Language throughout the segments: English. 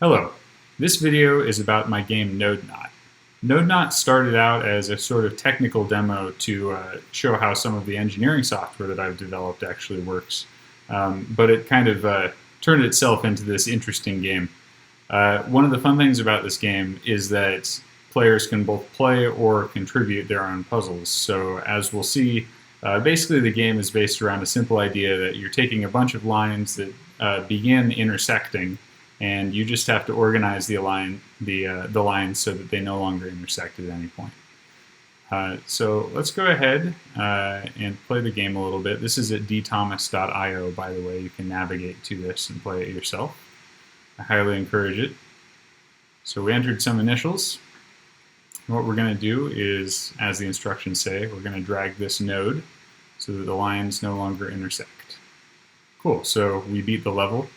Hello, this video is about my game NodeKnot. NodeKnot started out as a sort of technical demo to show how some of the engineering software that I've developed actually works, but it kind of turned itself into this interesting game. One of the fun things about this game is that players can both play or contribute their own puzzles. So as we'll see, basically the game is based around a simple idea that you're taking a bunch of lines that begin intersecting, and you just have to organize the lines so that they no longer intersect at any point. So let's go ahead and play the game a little bit. This is at dthomas.io, by the way. You can navigate to this and play it yourself. I highly encourage it. So we entered some initials. What we're going to do is, as the instructions say, we're going to drag this node so that the lines no longer intersect. Cool, so we beat the level.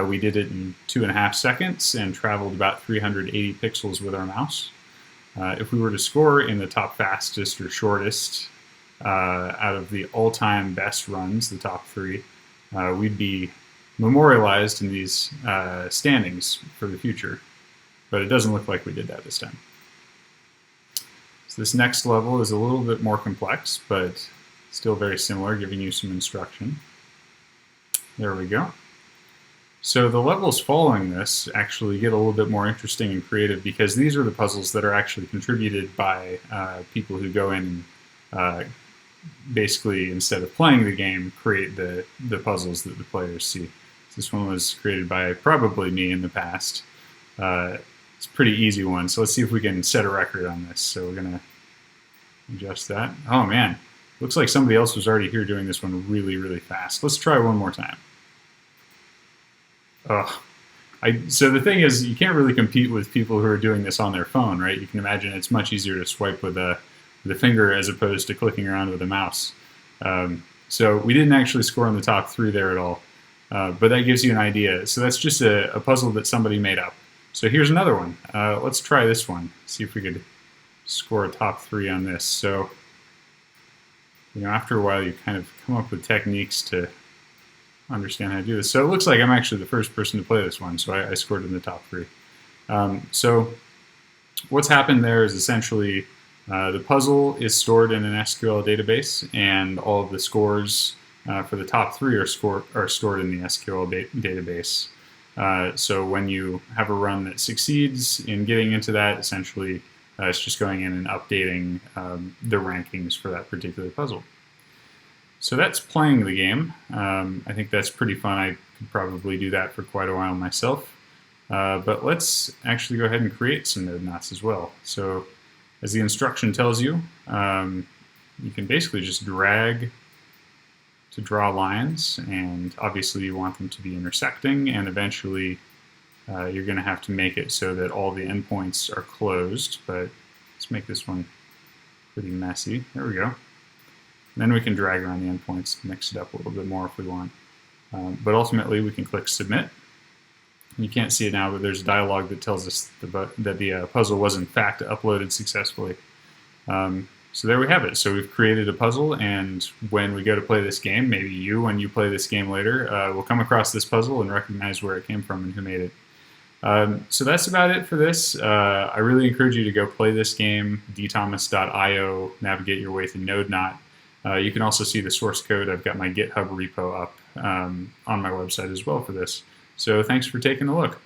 We did it in 2.5 seconds and traveled about 380 pixels with our mouse. If we were to score in the top fastest or shortest out of the all-time best runs, the top 3, we'd be memorialized in these standings for the future. But it doesn't look like we did that this time. So this next level is a little bit more complex, but still very similar, giving you some instruction. There we go. So the levels following this actually get a little bit more interesting and creative, because these are the puzzles that are actually contributed by people who go in and basically, instead of playing the game, create the puzzles that the players see. So this one was created by probably me in the past. It's a pretty easy one, so let's see if we can set a record on this. So we're going to adjust that. Oh man, looks like somebody else was already here doing this one really, really fast. Let's try one more time. So the thing is, you can't really compete with people who are doing this on their phone, right? You can imagine it's much easier to swipe with the finger as opposed to clicking around with a mouse. So we didn't actually score in the top 3 there at all, but that gives you an idea. So that's just a puzzle that somebody made up. So here's another one. Let's try this one, see if we could score a top 3 on this. So, after a while you kind of come up with techniques to understand how to do this. So it looks like I'm actually the first person to play this one, so I scored in the top 3. So what's happened there is essentially the puzzle is stored in an SQL database, and all of the scores for the top 3 are stored in the SQL database. So when you have a run that succeeds in getting into that, essentially it's just going in and updating the rankings for that particular puzzle. So that's playing the game. I think that's pretty fun. I could probably do that for quite a while myself. But let's actually go ahead and create some node knots as well. So as the instruction tells you, you can basically just drag to draw lines, and obviously you want them to be intersecting, and eventually you're going to have to make it so that all the endpoints are closed. But let's make this one pretty messy. There we go. And then we can drag around the endpoints, mix it up a little bit more if we want. But ultimately, we can click Submit. You can't see it now, but there's a dialog that tells us that the puzzle was in fact uploaded successfully. So there we have it. So we've created a puzzle, and when we go to play this game, maybe you, when you play this game later, will come across this puzzle and recognize where it came from and who made it. So that's about it for this. I really encourage you to go play this game, dthomas.io, navigate your way through NodeKnot. You can also see the source code. I've got my GitHub repo up on my website as well for this. So thanks for taking a look.